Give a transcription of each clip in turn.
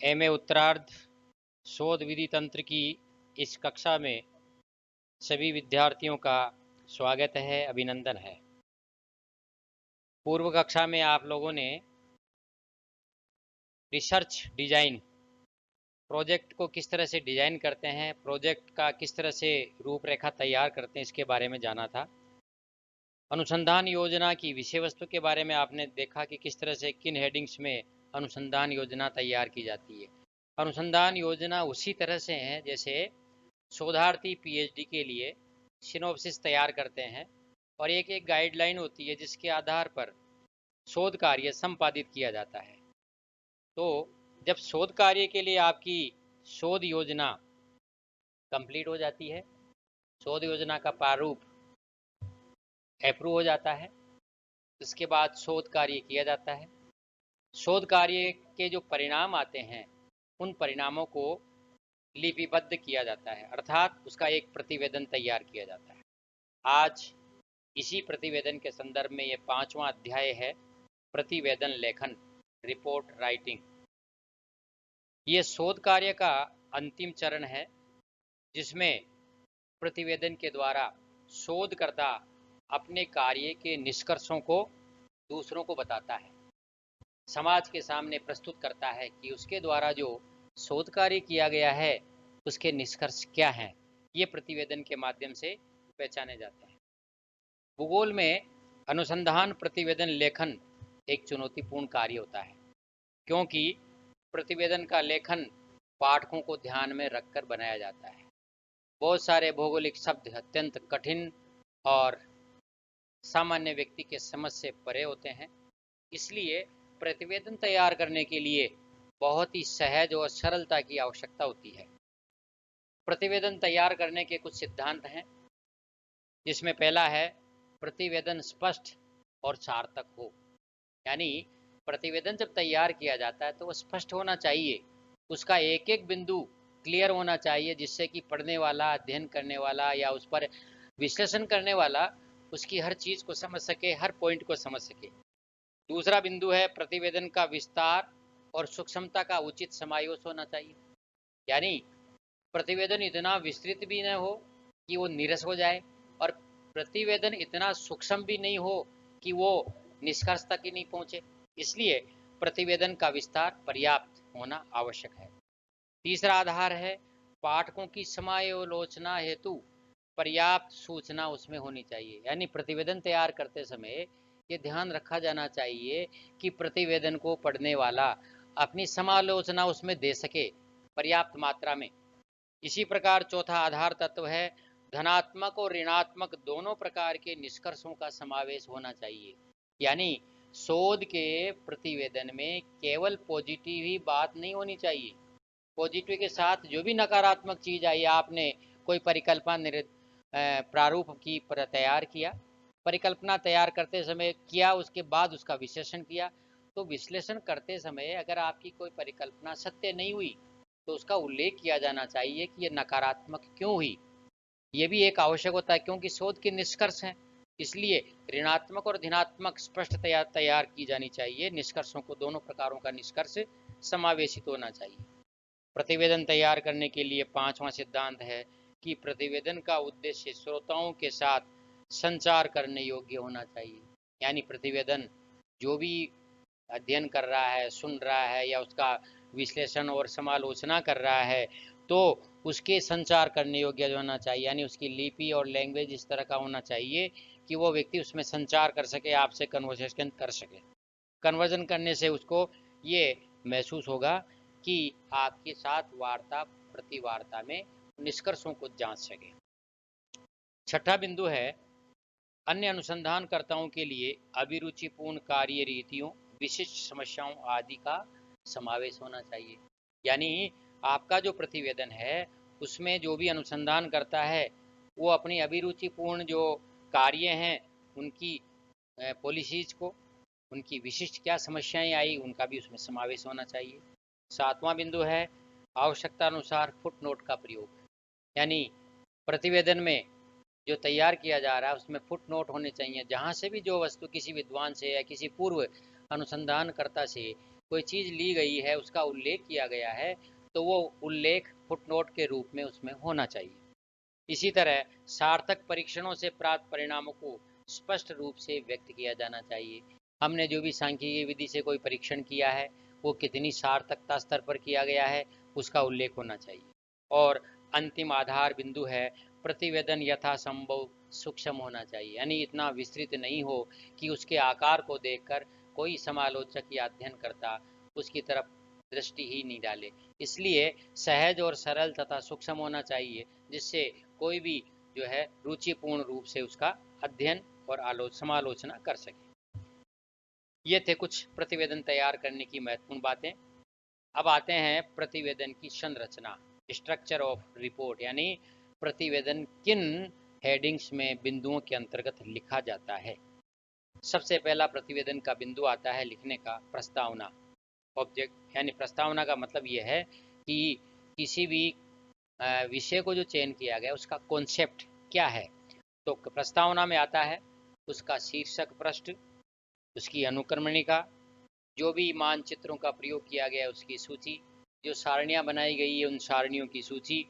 MA उत्तरार्ध शोध विधि तंत्र की इस कक्षा में सभी विद्यार्थियों का स्वागत है, अभिनंदन है। पूर्व कक्षा में आप लोगों ने रिसर्च डिजाइन, प्रोजेक्ट को किस तरह से डिजाइन करते हैं, प्रोजेक्ट का किस तरह से रूपरेखा तैयार करते हैं, इसके बारे में जाना था। अनुसंधान योजना की विषय वस्तु के बारे में आपने देखा कि किस तरह से किन हेडिंग्स में अनुसंधान योजना तैयार की जाती है। अनुसंधान योजना उसी तरह से है जैसे शोधार्थी पीएचडी के लिए सिनोप्सिस तैयार करते हैं और एक एक गाइडलाइन होती है जिसके आधार पर शोध कार्य संपादित किया जाता है। तो जब शोध कार्य के लिए आपकी शोध योजना कंप्लीट हो जाती है, शोध योजना का प्रारूप अप्रूव हो जाता है, इसके बाद शोध कार्य किया जाता है। शोध कार्य के जो परिणाम आते हैं उन परिणामों को लिपिबद्ध किया जाता है, अर्थात उसका एक प्रतिवेदन तैयार किया जाता है। आज इसी प्रतिवेदन के संदर्भ में ये 5वां अध्याय है, प्रतिवेदन लेखन, रिपोर्ट राइटिंग। ये शोध कार्य का अंतिम चरण है जिसमें प्रतिवेदन के द्वारा शोधकर्ता अपने कार्य के निष्कर्षों को दूसरों को बताता है, समाज के सामने प्रस्तुत करता है कि उसके द्वारा जो शोध कार्य किया गया है उसके निष्कर्ष क्या हैं। ये प्रतिवेदन के माध्यम से पहचाने जाते हैं। भूगोल में अनुसंधान प्रतिवेदन लेखन एक चुनौतीपूर्ण कार्य होता है, क्योंकि प्रतिवेदन का लेखन पाठकों को ध्यान में रखकर बनाया जाता है। बहुत सारे भौगोलिक शब्द अत्यंत कठिन और सामान्य व्यक्ति के समझ से परे होते हैं, इसलिए प्रतिवेदन तैयार करने के लिए बहुत ही सहज और सरलता की आवश्यकता होती है। प्रतिवेदन तैयार करने के कुछ सिद्धांत हैं, जिसमें पहला है प्रतिवेदन स्पष्ट और सार्थक हो। यानी प्रतिवेदन जब तैयार किया जाता है तो वह स्पष्ट होना चाहिए, उसका एक एक बिंदु क्लियर होना चाहिए, जिससे कि पढ़ने वाला, अध्ययन करने वाला या उस पर विश्लेषण करने वाला उसकी हर चीज को समझ सके, हर पॉइंट को समझ सके। दूसरा बिंदु है प्रतिवेदन का विस्तार और सूक्ष्मता का उचित समावेश होना चाहिए। यानी प्रतिवेदन इतना विस्तृत भी न हो कि वो नीरस हो जाए और प्रतिवेदन इतना सूक्ष्म भी नहीं हो कि वो निष्कर्ष तक ही नहीं पहुंचे, इसलिए प्रतिवेदन का विस्तार पर्याप्त होना आवश्यक है। तीसरा आधार है पाठकों की समालोचना हेतु पर्याप्त सूचना उसमें होनी चाहिए। यानी प्रतिवेदन तैयार करते समय ये ध्यान रखा जाना चाहिए कि प्रतिवेदन को पढ़ने वाला अपनी समालोचना उसमें दे सके पर्याप्त मात्रा में। इसी प्रकार चौथा आधार तत्व है धनात्मक और ऋणात्मक दोनों प्रकार के निष्कर्षों का समावेश होना चाहिए। यानी शोध के प्रतिवेदन में केवल पॉजिटिव ही बात नहीं होनी चाहिए, पॉजिटिव के साथ जो भी नकारात्मक चीज आई, आपने कोई परिकल्पना प्रारूप की तैयार किया, परिकल्पना तैयार करते समय किया, उसके बाद उसका विश्लेषण किया, तो विश्लेषण करते समय अगर आपकी कोई परिकल्पना सत्य नहीं हुई तो उसका उल्लेख किया जाना चाहिए कि ये नकारात्मक क्यों हुई। ये भी एक आवश्यक होता है, क्योंकि शोध के निष्कर्ष हैं, इसलिए ऋणात्मक और धनात्मक स्पष्ट तैयार की जानी चाहिए। निष्कर्षों को, दोनों प्रकारों का निष्कर्ष समावेशित होना चाहिए। प्रतिवेदन तैयार करने के लिए 5वां सिद्धांत है कि प्रतिवेदन का उद्देश्य श्रोताओं के साथ संचार करने योग्य होना चाहिए। यानी प्रतिवेदन जो भी अध्ययन कर रहा है, सुन रहा है या उसका विश्लेषण और समालोचना कर रहा है, तो उसके संचार करने योग्य होना चाहिए। यानी उसकी लिपि और लैंग्वेज इस तरह का होना चाहिए कि वो व्यक्ति उसमें संचार कर सके, आपसे कन्वर्सेशन कर सके। कन्वर्जन करने से उसको ये महसूस होगा कि आपके साथ वार्ता प्रतिवार्ता में निष्कर्षों को जांच सके। छठा बिंदु है अन्य अनुसंधानकर्ताओं के लिए अभिरुचिपूर्ण कार्य रीतियों, विशिष्ट समस्याओं आदि का समावेश होना चाहिए। यानी आपका जो प्रतिवेदन है उसमें जो भी अनुसंधान करता है वो अपनी अभिरुचिपूर्ण जो कार्य हैं उनकी पॉलिसीज को, उनकी विशिष्ट क्या समस्याएं आई, उनका भी उसमें समावेश होना चाहिए। सातवां बिंदु है आवश्यकता अनुसार फुट नोट का प्रयोग। यानी प्रतिवेदन में जो तैयार किया जा रहा है उसमें फुट नोट होने चाहिए, जहाँ से भी जो वस्तु किसी विद्वान से या किसी पूर्व अनुसंधानकर्ता से कोई चीज़ ली गई है, उसका उल्लेख किया गया है, तो वो उल्लेख फुटनोट के रूप में उसमें होना चाहिए। इसी तरह सार्थक परीक्षणों से प्राप्त परिणामों को स्पष्ट रूप से व्यक्त किया जाना चाहिए। हमने जो भी सांख्यिकी विधि से कोई परीक्षण किया है, वो कितनी सार्थकता स्तर पर किया गया है, उसका उल्लेख होना चाहिए। और अंतिम आधार बिंदु है, प्रतिवेदन यथासंभव सूक्ष्म होना चाहिए, यानी इतना विस्तृत नहीं हो कि उसके आकार को देखकर कोई समालोचक या अध्ययनकर्ता उसकी तरफ दृष्टि ही नहीं डाले। इसलिए सहज और सरल तथा सूक्ष्म होना चाहिए, जिससे कोई भी जो है रुचिपूर्ण रूप से उसका अध्ययन और समालोचना कर सके। ये थे कुछ प्रतिवेदन तैयार करने की महत्वपूर्ण बातें। अब आते हैं प्रतिवेदन की संरचना, स्ट्रक्चर ऑफ रिपोर्ट, यानी प्रतिवेदन किन हेडिंग्स में बिंदुओं के अंतर्गत लिखा जाता है। सबसे पहला प्रतिवेदन का बिंदु आता है लिखने का प्रस्तावना। ऑब्जेक्ट यानी प्रस्तावना का मतलब ये है कि किसी भी विषय को जो चयन किया गया उसका कॉन्सेप्ट क्या है। तो प्रस्तावना में आता है उसका शीर्षक पृष्ठ, उसकी अनुक्रमणिका, जो भी मानचित्रों का प्रयोग किया गया उसकी सूची, जो सारणियाँ बनाई गई है उन सारणियों की सूची,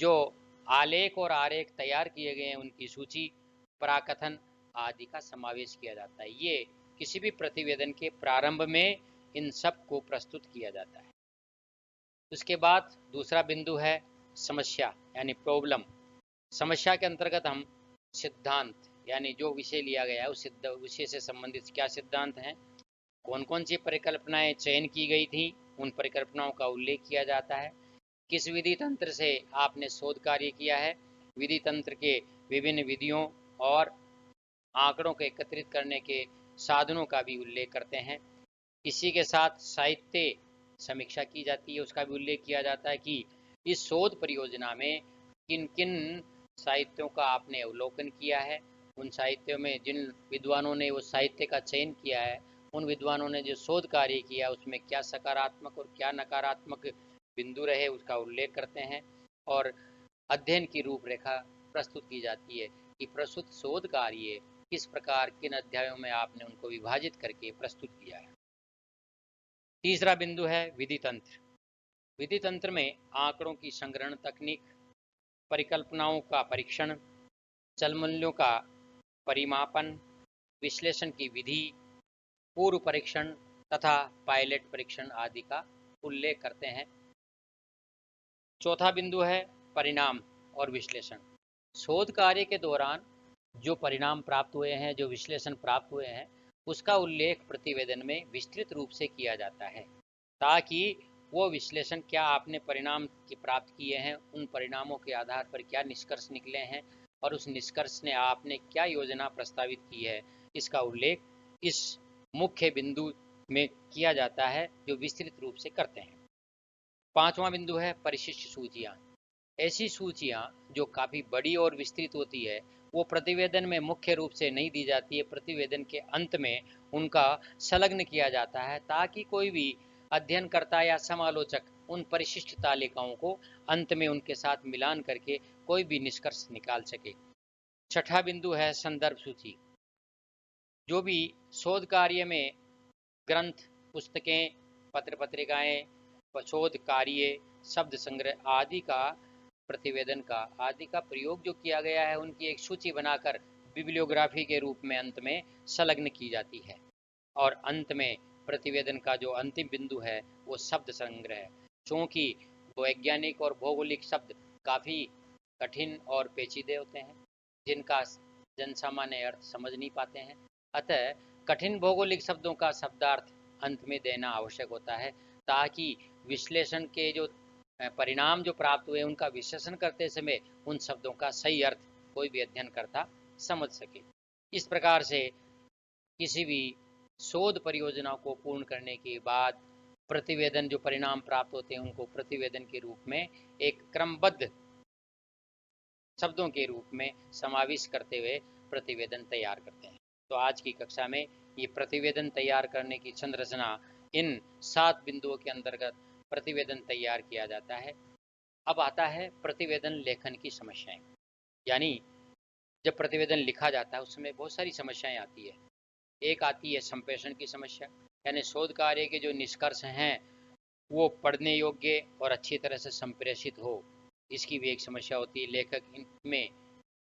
जो आलेख और आरेख तैयार किए गए हैं उनकी सूची, पराकथन आदि का समावेश किया जाता है। ये किसी भी प्रतिवेदन के प्रारंभ में इन सब को प्रस्तुत किया जाता है। उसके बाद दूसरा बिंदु है समस्या यानी प्रॉब्लम। समस्या के अंतर्गत हम सिद्धांत यानी जो विषय लिया गया है उस विषय से संबंधित क्या सिद्धांत हैं, कौन कौन सी परिकल्पनाएं चयन की गई थी, उन परिकल्पनाओं का उल्लेख किया जाता है। किस विधि तंत्र से आपने शोध कार्य किया है, विधि तंत्र के विभिन्न विधियों और आंकड़ों को एकत्रित करने के साधनों का भी उल्लेख करते हैं। इसी के साथ साहित्य समीक्षा की जाती है, उसका भी उल्लेख किया जाता है कि इस शोध परियोजना में किन किन साहित्यों का आपने अवलोकन किया है, उन साहित्यों में जिन विद्वानों ने वो साहित्य का चयन किया है, उन विद्वानों ने जो शोध कार्य किया उसमें क्या सकारात्मक और क्या नकारात्मक बिंदु रहे उसका उल्लेख करते हैं। और अध्ययन की रूपरेखा प्रस्तुत की जाती है कि प्रस्तुत शोध कार्य किस प्रकार किन अध्यायों में आपने उनको विभाजित करके प्रस्तुत किया है। तीसरा बिंदु है विधि तंत्र। विधि तंत्र में आंकड़ों की संग्रहण तकनीक, परिकल्पनाओं का परीक्षण, चल मूल्यों का परिमापन, विश्लेषण की विधि, पूर्व परीक्षण तथा पायलट परीक्षण आदि का उल्लेख करते हैं। चौथा बिंदु है परिणाम और विश्लेषण। शोध कार्य के दौरान जो परिणाम प्राप्त हुए हैं, जो विश्लेषण प्राप्त हुए हैं, उसका उल्लेख प्रतिवेदन में विस्तृत रूप से किया जाता है, ताकि वो विश्लेषण क्या आपने परिणाम की प्राप्त किए हैं, उन परिणामों के आधार पर क्या निष्कर्ष निकले हैं और उस निष्कर्ष ने आपने क्या योजना प्रस्तावित की है, इसका उल्लेख इस मुख्य बिंदु में किया जाता है जो विस्तृत रूप से करते हैं। पांचवा बिंदु है परिशिष्ट सूचियाँ। ऐसी सूचियाँ जो काफ़ी बड़ी और विस्तृत होती है, वो प्रतिवेदन में मुख्य रूप से नहीं दी जाती है, प्रतिवेदन के अंत में उनका संलग्न किया जाता है, ताकि कोई भी अध्ययनकर्ता या समालोचक उन परिशिष्ट तालिकाओं को अंत में उनके साथ मिलान करके कोई भी निष्कर्ष निकाल सके। छठा बिंदु है संदर्भ सूची। जो भी शोध कार्य में ग्रंथ, पुस्तकें, पत्र पत्रिकाएं, शोध कार्य, शब्द संग्रह आदि का प्रयोग जो किया गया है उनकी एक सूची बनाकर बिब्लियोग्राफी के रूप में अंत में संलग्न की जाती है। और अंत में प्रतिवेदन का जो अंतिम बिंदु है वो शब्द संग्रह है। चूँकि वैज्ञानिक और भौगोलिक शब्द काफ़ी कठिन और पेचीदे होते हैं, जिनका जनसामान्य अर्थ समझ नहीं पाते हैं, अतः कठिन भौगोलिक शब्दों का शब्दार्थ अंत में देना आवश्यक होता है, ताकि विश्लेषण के जो परिणाम जो प्राप्त हुए उनका विश्लेषण करते समय उन शब्दों का सही अर्थ कोई भी अध्ययनकर्ता समझ सके। इस प्रकार से किसी भी शोध परियोजना को पूर्ण करने के बाद प्रतिवेदन जो परिणाम प्राप्त होते हैं उनको प्रतिवेदन के रूप में एक क्रमबद्ध शब्दों के रूप में समाविष्ट करते हुए प्रतिवेदन तैयार करते हैं। तो आज की कक्षा में ये प्रतिवेदन तैयार करने की संरचना, इन 7 बिंदुओं के अंतर्गत प्रतिवेदन तैयार किया जाता है। अब आता है प्रतिवेदन लेखन की समस्याएं, यानी जब प्रतिवेदन लिखा जाता है उसमें बहुत सारी समस्याएं आती है। एक आती है संप्रेषण की समस्या, यानी शोध कार्य के जो निष्कर्ष हैं वो पढ़ने योग्य और अच्छी तरह से संप्रेषित हो, इसकी भी एक समस्या होती है। लेखक इनमें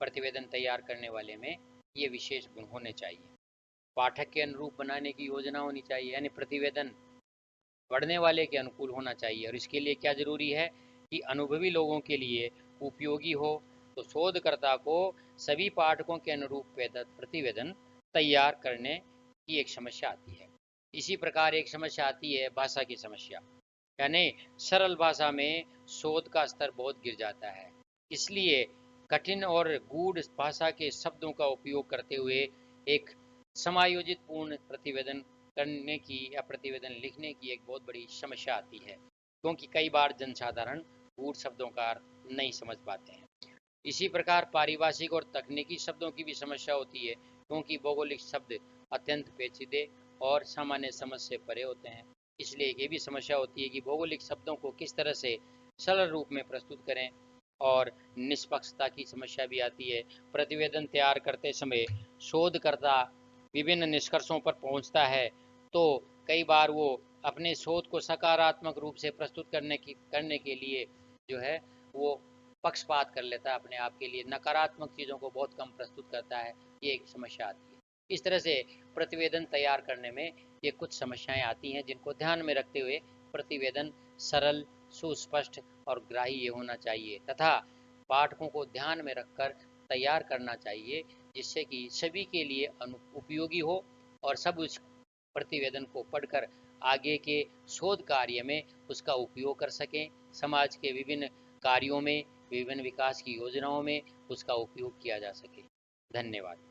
प्रतिवेदन तैयार करने वाले में ये विशेष गुण होने चाहिए। पाठक के अनुरूप बनाने की योजना होनी चाहिए, यानी प्रतिवेदन पढ़ने वाले के अनुकूल होना चाहिए। और इसके लिए क्या जरूरी है कि अनुभवी लोगों के लिए उपयोगी हो। तो शोधकर्ता को सभी पाठकों के अनुरूप प्रतिवेदन तैयार करने की एक समस्या आती है। इसी प्रकार एक समस्या आती है भाषा की समस्या, यानी सरल भाषा में शोध का स्तर बहुत गिर जाता है। इसलिए कठिन और गूढ़ भाषा के शब्दों का उपयोग करते हुए एक समायोजित पूर्ण प्रतिवेदन करने की या प्रतिवेदन लिखने की एक बहुत बड़ी समस्या आती है, क्योंकि कई बार जनसाधारण गूढ़ शब्दों का अर्थ नहीं समझ पाते हैं। इसी प्रकार पारिभाषिक और तकनीकी शब्दों की भी समस्या होती है, क्योंकि भौगोलिक शब्द अत्यंत पेचीदे और सामान्य समझ से परे होते हैं। इसलिए ये भी समस्या होती है कि भौगोलिक शब्दों को किस तरह से सरल रूप में प्रस्तुत करें। और निष्पक्षता की समस्या भी आती है। प्रतिवेदन तैयार करते समय शोधकर्ता विभिन्न निष्कर्षों पर पहुंचता है, तो कई बार वो अपने शोध को सकारात्मक रूप से प्रस्तुत करने के लिए जो है वो पक्षपात कर लेता है अपने आप के लिए, नकारात्मक चीज़ों को बहुत कम प्रस्तुत करता है। ये एक समस्या आती है। इस तरह से प्रतिवेदन तैयार करने में ये कुछ समस्याएं आती हैं, जिनको ध्यान में रखते हुए प्रतिवेदन सरल, सुस्पष्ट और ग्राह्य होना चाहिए तथा पाठकों को ध्यान में रखकर तैयार करना चाहिए, जिससे कि सभी के लिए उपयोगी हो और सब उस प्रतिवेदन को पढ़कर आगे के शोध कार्य में उसका उपयोग कर सकें। समाज के विभिन्न कार्यों में, विभिन्न विकास की योजनाओं में उसका उपयोग किया जा सके। धन्यवाद।